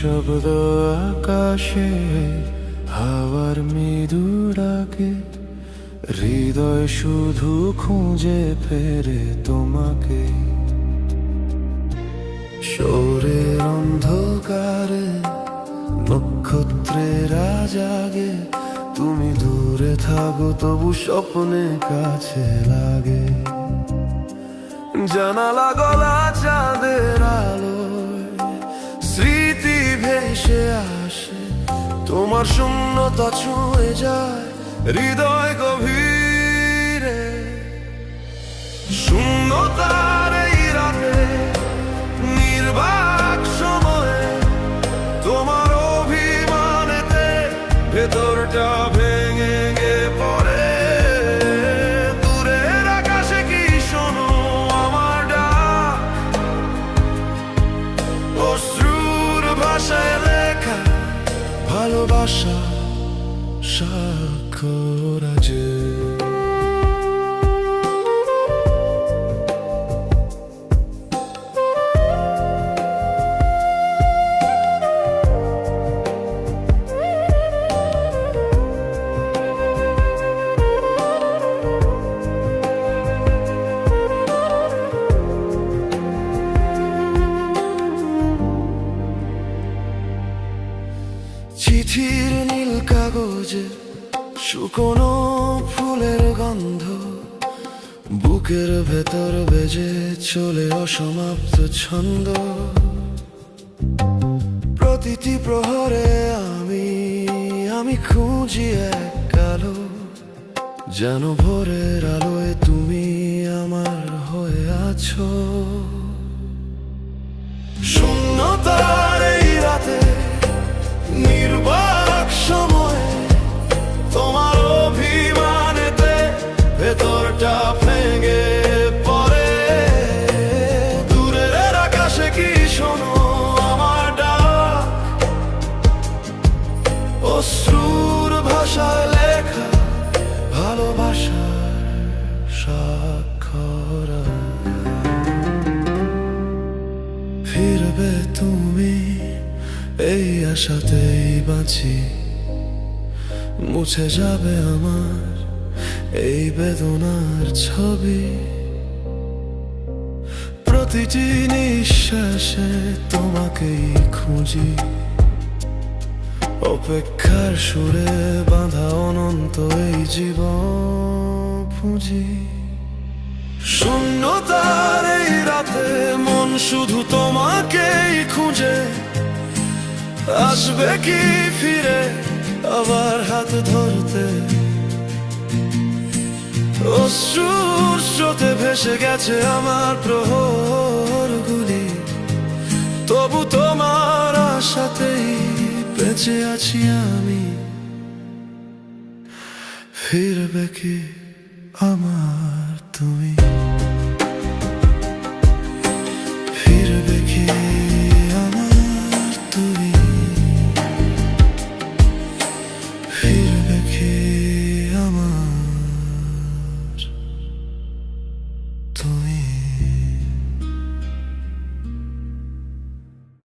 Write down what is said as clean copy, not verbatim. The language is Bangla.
নিঃশব্দ আকাশে হাওয়ার মৃদু ডাকে, হৃদয় শুধু খুঁজে ফেরে তোমাকে। শোরের অন্ধকারে নক্ষত্রেরা জাগে, তুমি দূরে থাকো তবু স্বপ্নে কাছে লাগে। জানালা গলা চাঁদের আলোয় স্মৃতি ভেসে আসে, তোমার শূন্যতা ছুঁয়ে যায় হৃদয় গভীরে। শূন্যতার এই রাতে নির্বাক সময়ে তোমার অভিমানেতে ভেতরটা ভেঙে গে পড়ে। দূরের আকাশে কি শোনো আমার ডাক, অশ্রুর ভাষায় লেখা ভালোবাসা স্বাক্ষর আছে। চিঠির নীল কাগজে শুকনো ফুলের গন্ধ, বুকের ভেতর বেজে চলে অসমাপ্ত ছন্দ। প্রতিটি প্রহরে আমি খুঁজি এক আলো, যেন ভোরের আলোয় তুমি আমার হয়ে আছো। শূন্যতার এই রাতে নির্বাক সময়ে তোমার অভিমানেতে ভেতরটা ভেঙে পড়ে। দূরের আকাশে কি শোনো আমার ডাক, অশ্রুর ভাষায় লেখা ভালোবাসার স্বাক্ষর। ফিরবে তুমি এই আশাতেই বাঁচি, মুছে যাবে আমার এই বেদনার ছবি। প্রতিটি নিঃশ্বাসে তোমাকেই খুঁজি, অপেক্ষার সুরে বাঁধা অনন্ত এই জীবন পুঁজি। শূন্যতার এই রাতে মন শুধু তোমাকেই খুঁজে, আসবে কি ফিরে আবার হাত ধরতে। অশ্রুর স্রোতে ভেসে গেছে আমার প্রহরগুলি, তবু তোমার আশাতেই বেঁচে আছি আমি। ফিরবে কি আমার তুমি।